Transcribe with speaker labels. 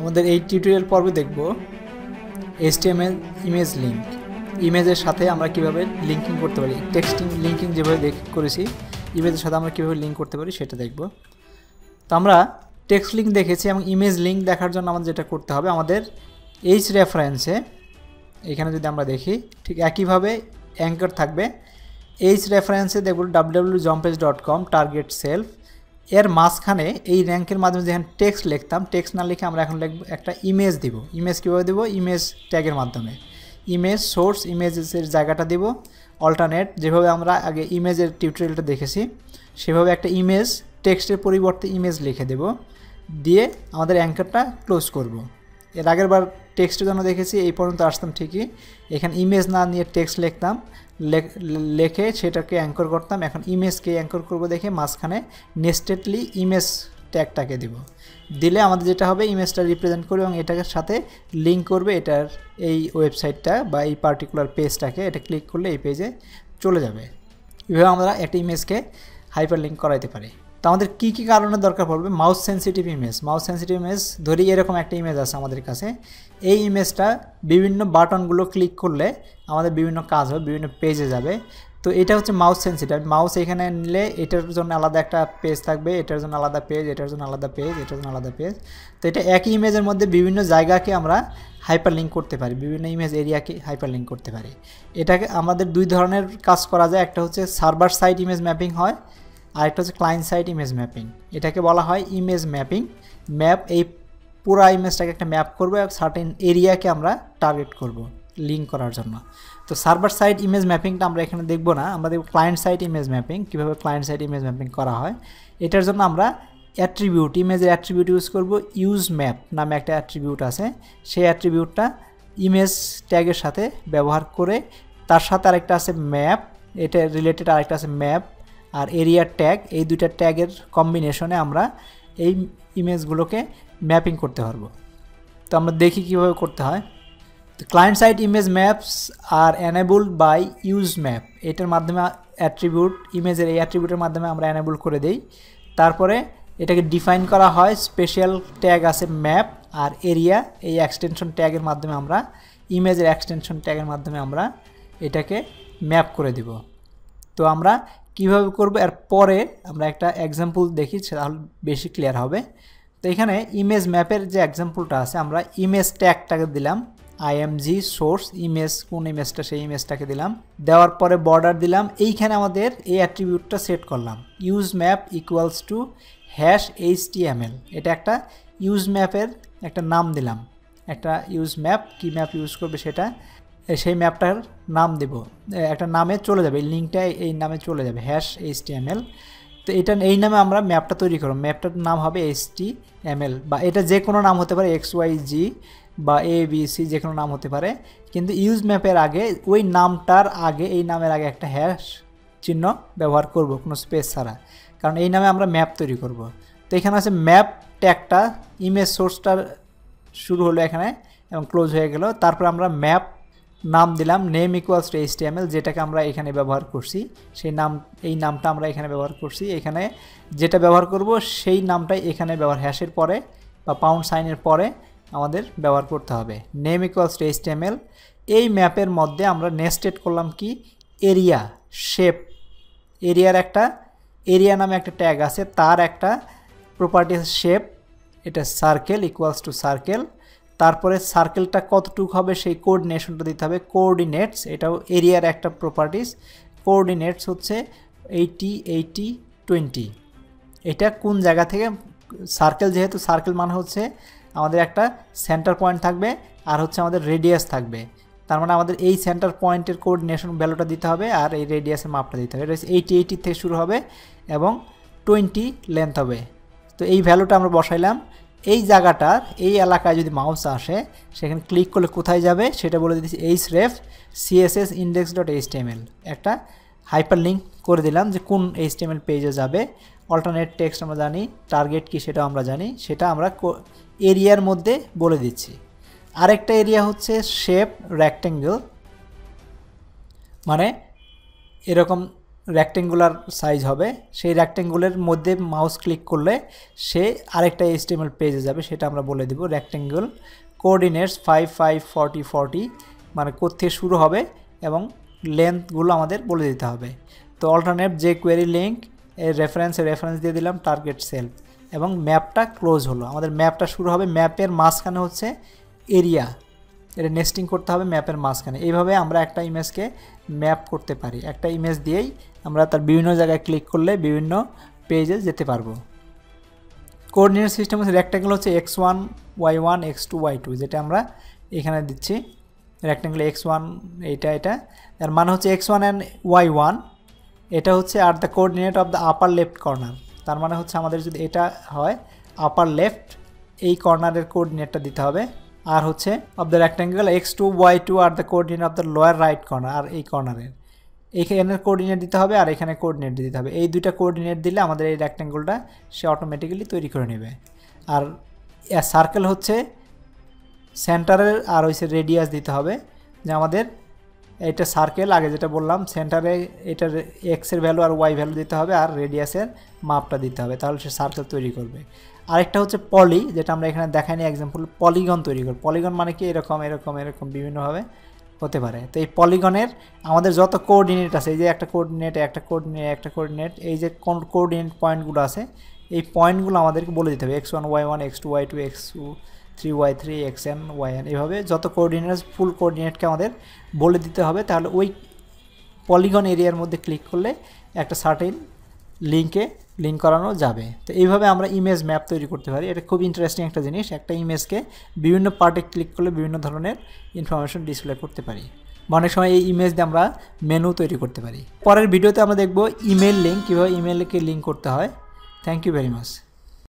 Speaker 1: আমাদের এই টিউটোরিয়াল পর্বে দেখব HTML ইমেজ লিঙ্ক। ইমেজের সাথে আমরা কিভাবে লিঙ্কিং করতে পারি, টেক্সটিং লিঙ্কিং যেভাবে করেছি ইমেজের সাথে আমরা কিভাবে লিঙ্ক করতে পারি সেটা দেখব। তো আমরা টেক্সট লিঙ্ক দেখেছি এবং ইমেজ লিঙ্ক দেখার জন্য আমাদের যেটা করতে হবে, আমাদের এইচ রেফারেন্সে এখানে যদি আমরা দেখি ঠিক একইভাবে অ্যাঙ্কার থাকবে। এইচ রেফারেন্সে দেখব www.jompage.com টার্গেট সেলফ, এর মাঝখানে এই র্যাঙ্কের মাধ্যমে যেখানে টেক্সট লিখতাম, টেক্সট না লিখে আমরা এখন লিখব একটা ইমেজ দিব। ইমেজ কীভাবে দেবো? ইমেজ ট্যাগের মাধ্যমে। ইমেজ সোর্স ইমেজের জায়গাটা দিব অল্টারনেট, যেভাবে আমরা আগে ইমেজের টিউটোরিয়ালটা দেখেছি সেভাবে একটা ইমেজ টেক্সটের পরিবর্তে ইমেজ লিখে দেব, দিয়ে আমাদের অ্যাঙ্কারটা ক্লোজ করব। এর আগের বার টেক্সটের জন্য দেখেছি এই পর্যন্ত আসতাম ঠিকই, এখানে ইমেজ না নিয়ে টেক্সট লিখতাম, লেখে সেটাকে অ্যাঙ্কর করতাম। এখন ইমেজকে অ্যাঙ্কর করব দেখে মাঝখানে নেস্টেডলি ইমেজ ট্যাগটাকে দিব, দিলে আমাদের যেটা হবে ইমেজটা রিপ্রেজেন্ট করবে এবং এটার সাথে লিঙ্ক করবে এটার এই ওয়েবসাইটটা বা এই পার্টিকুলার পেজটাকে। এটা ক্লিক করলে এই পেজে চলে যাবে। এভাবে আমরা একটা ইমেজকে হাইপার লিঙ্ক করাইতে পারি। তো আমাদের কী কী কারণে দরকার পড়বে? Mouse sensitive image. Mouse sensitive image ধরি এরকম একটা ইমেজ আছে আমাদের কাছে, এই ইমেজটা বিভিন্ন বাটনগুলো ক্লিক করলে আমাদের বিভিন্ন কাজ হবে, বিভিন্ন পেজে যাবে। তো এটা হচ্ছে মাউস সেন্সিটিভ। মাউস এখানে নিলে এটার জন্য আলাদা একটা পেজ থাকবে, এটার জন্য আলাদা পেজ, এটার জন্য আলাদা পেজ, এটার জন্য আলাদা পেজ। তো এটা একই ইমেজের মধ্যে বিভিন্ন জায়গাকে আমরা হাইপার লিঙ্ক করতে পারি, বিভিন্ন ইমেজ এরিয়াকে হাইপার লিঙ্ক করতে পারি। এটাকে আমাদের দুই ধরনের কাজ করা যায়, একটা হচ্ছে সার্ভার সাইড ইমেজ ম্যাপিং হয়, আর একটা হচ্ছে ক্লায়েন্ট সাইড ইমেজ ম্যাপিং। এটাকে বলা হয় ইমেজ ম্যাপিং। ম্যাপ এই পুরা ইমেজটাকে একটা ম্যাপ করবো এবং সার্টেন এরিয়াকে আমরা টার্গেট করব লিঙ্ক করার জন্য। তো সার্ভার সাইড ইমেজ ম্যাপিংটা আমরা এখানে দেখব না, আমরা দেখব ক্লায়েন্ট সাইড ইমেজ ম্যাপিং, কীভাবে ক্লায়েন্ট সাইড ইমেজ ম্যাপিং করা হয়। এটার জন্য আমরা অ্যাট্রিবিউট, ইমেজের অ্যাট্রিবিউট ইউজ করব। ইউজ ম্যাপ নামে একটা অ্যাট্রিবিউট আছে, সেই অ্যাট্রিবিউটটা ইমেজ ট্যাগের সাথে ব্যবহার করে, তার সাথে আরেকটা আছে ম্যাপ, এটা রিলেটেড আরেকটা আছে ম্যাপ আর এরিয়া ট্যাগ। এই দুইটা ট্যাগের কম্বিনেশনে আমরা এই ইমেজগুলোকে ম্যাপিং করতে পারবো। তো আমরা দেখি কীভাবে করতে হয়। তো client side image maps are enabled by use map, এটার মাধ্যমে অ্যাট্রিবিউট ইমেজের এই অ্যাট্রিবিউটের মাধ্যমে আমরা এনেবল করে দেই। তারপরে এটাকে ডিফাইন করা হয়, স্পেশাল ট্যাগ আছে ম্যাপ আর এরিয়া, এই এক্সটেনশন ট্যাগের মাধ্যমে আমরা ইমেজের এক্সটেনশন ট্যাগের মাধ্যমে আমরা এটাকে ম্যাপ করে দিব। তো আমরা কিভাবে করব এর পরে আমরা একটা এক্সাম্পল দেখি, তাহলে বেশি ক্লিয়ার হবে। তো এখানে ইমেজ ম্যাপের যে এক্সাম্পলটা আছে, আমরা ইমেজ ট্যাগটাকে দিলাম IMG সোর্স ইমেজ, কোন ইমেজটা সেই ইমেজটাকে দিলাম, দেওয়ার পরে বর্ডার দিলাম। এইখানে আমাদের এই অ্যাট্রিবিউটটা সেট করলাম, use map equals to #HTML। এটা একটা ইউজ ম্যাপের একটা নাম দিলাম, একটা ইউজ ম্যাপ, কি ম্যাপ ইউজ করবে সেটা, সেই ম্যাপটার নাম দেব, একটা নামে চলে যাবে, এই লিঙ্কটা এই নামে চলে যাবে #HTML। তো এটা এই নামে আমরা ম্যাপটা তৈরি করব, ম্যাপটার নাম হবে HTML, বা এটা যে কোনো নাম হতে পারে, XYZ বা ABC, যে কোনো নাম হতে পারে। কিন্তু ইউজ ম্যাপের আগে ওই নামটার আগে, এই নামের আগে একটা হ্যাশ চিহ্ন ব্যবহার করব, কোনো স্পেস ছাড়া, কারণ এই নামে আমরা ম্যাপ তৈরি করব। তো এখানে আছে ম্যাপ ট্যাগটা, ইমেজ সোর্সটার শুরু হলো এখানে এবং ক্লোজ হয়ে গেল। তারপর আমরা ম্যাপ নাম দিলাম নেম ইকুয়ালস টু HTML, যেটাকে আমরা এখানে ব্যবহার করছি, সেই নাম, এই নামটা আমরা এখানে ব্যবহার করছি। এখানে যেটা ব্যবহার করব সেই নামটাই এখানে ব্যবহার, হ্যাশের পরে বা পাউন্ড সাইনের পরে আমাদের ব্যবহার করতে হবে, নেম ইকুয়ালস টু HTML। এই ম্যাপের মধ্যে আমরা নেস্টেড করলাম কি এরিয়া শেপ, এরিয়ার একটা এরিয়া নামে একটা ট্যাগ আছে, তার একটা প্রপার্টি শেপ, এটা সার্কেল ইকুয়ালস টু সার্কেল। তারপরে সার্কেলটা কতটুকু হবে সেই কোঅর্ডিনেশনটা দিতে হবে, কোঅর্ডিনেটস, এটাও এরিয়ার একটা প্রপার্টিস। কোঅর্ডিনেটস হচ্ছে 80 80 20, এটা কোন জায়গা থেকে, সার্কেল যেহেতু, সার্কেল মানে হচ্ছে আমাদের একটা সেন্টার পয়েন্ট থাকবে আর হচ্ছে আমাদের রেডিয়াস থাকবে, তার মানে আমাদের এই সেন্টার পয়েন্টের কোঅর্ডিনেশন ভ্যালুটা দিতে হবে আর এই রেডিয়াসের মাপটা দিতে হবে। এটা 80 80 থেকে শুরু হবে এবং 20 লেন্থ হবে। তো এই ভ্যালুটা আমরা বসাইলাম। এই জায়গাটার এই এলাকায় যদি মাউস আসে সেখানে ক্লিক করলে কোথায় যাবে সেটা বলে দিচ্ছি, href css index.html, একটা হাইপার লিঙ্ক করে দিলাম যে কোন HTML পেজে যাবে। অল্টারনেট টেক্সট আমরা জানি, টার্গেট কি সেটাও আমরা জানি, সেটা আমরা এরিয়ার মধ্যে বলে দিচ্ছি। আরেকটা এরিয়া হচ্ছে শেপ রেক্টেঙ্গেল, মানে এরকম রেক্টেঙ্গুলার সাইজ হবে, সেই রেক্টেঙ্গুলের মধ্যে মাউস ক্লিক করলে সে আরেকটা HTML পেজে যাবে, সেটা আমরা বলে দেব। রেক্টেঙ্গল কোঅর্ডিনেটস 5 5 40 40 মানে কোথেকে শুরু হবে এবং লেন্থগুলো আমাদের বলে দিতে হবে। তো অল্টারনেট যে কোয়েরি লিঙ্ক এর রেফারেন্স দিয়ে দিলাম টার্গেট সেল এবং ম্যাপটা ক্লোজ হলো। আমাদের ম্যাপটা শুরু হবে, ম্যাপের মাঝখানে হচ্ছে এরিয়া, এটা নেস্টিং করতে হবে ম্যাপের মাঝখানে। এইভাবে আমরা একটা ইমেজকে ম্যাপ করতে পারি। একটা ইমেজ দিয়েই আমরা তার বিভিন্ন জায়গায় ক্লিক করলে বিভিন্ন পেজে যেতে পারবো। কোঅর্ডিনেট সিস্টেম হচ্ছে রেক্ট্যাঙ্গেল হচ্ছে x1 y1 x2 y2, যেটা আমরা এখানে দিচ্ছি। রেক্ট্যাঙ্গেল x1 এটা এর মানে হচ্ছে x1 অ্যান্ড y1, এটা হচ্ছে আর the coordinate of the upper left corner. তার মানে হচ্ছে আমাদের যদি এটা হয় আপার লেফট, এই কর্নারের কোঅর্ডিনেটটা দিতে হবে। আর হচ্ছে of the rectangle x2 y2 আর the coordinate of the lower right corner, আর এই কর্নারের এইখানের কোঅর্ডিনেট দিতে হবে আর এখানে কোঅর্ডিনেট দিতে হবে। এই দুইটা কোঅর্ডিনেট দিলে আমাদের এই রেক্ট্যাঙ্গেলটা সে অটোমেটিক্যালি তৈরি করে নেবে। আর সার্কেল হচ্ছে সেন্টারের আর হচ্ছে রেডিয়াস দিতে হবে, যে আমাদের এটা সার্কেল আগে যেটা বললাম, সেন্টারে এটার এক্সের ভ্যালু আর ওয়াই ভ্যালু দিতে হবে আর রেডিয়াসের মাপটা দিতে হবে, তাহলে সে সার্কেল তৈরি করবে। আরেকটা হচ্ছে পলি, যেটা আমরা এখানে দেখাইনি এক্সাম্পল, পলিগন তৈরি করব। পলিগন মানে কি এরকম এরকম এরকম বিভিন্নভাবে হতে পারে। তো এই পলিগনের আমাদের যত কোঅর্ডিনেট আছে, এই যে একটা কোঅর্ডিনেট একটা কোঅর্ডিনেট একটা কোঅর্ডিনেট, এই যে কোঅর্ডিনেট পয়েন্টগুলো আছে, এই পয়েন্টগুলো আমাদেরকে বলে দিতে হবে x1 y1 x2 y2 x2 3y3 xn yn, এভাবে যত কোঅর্ডিনেট ফুল কোঅর্ডিনেটকে আমাদের বলে দিতে হবে। তাহলে ওই পলিগন এরিয়ার মধ্যে ক্লিক করলে একটা সার্টেন লিঙ্ক করানো যাবে। তো এইভাবে আমরা ইমেজ ম্যাপ তৈরি করতে পারি। এটা খুব ইন্টারেস্টিং একটা জিনিস। একটা ইমেজকে বিভিন্ন পার্টে ক্লিক করলে বিভিন্ন ধরনের ইনফরমেশন ডিসপ্লে করতে পারি। অনেক সময় এই ইমেজ দিয়ে আমরা মেনু তৈরি করতে পারি। পরের ভিডিওতে আমরা দেখব ইমেল লিঙ্ক, কীভাবে ইমেলকে লিঙ্ক করতে হয়। Thank you very much.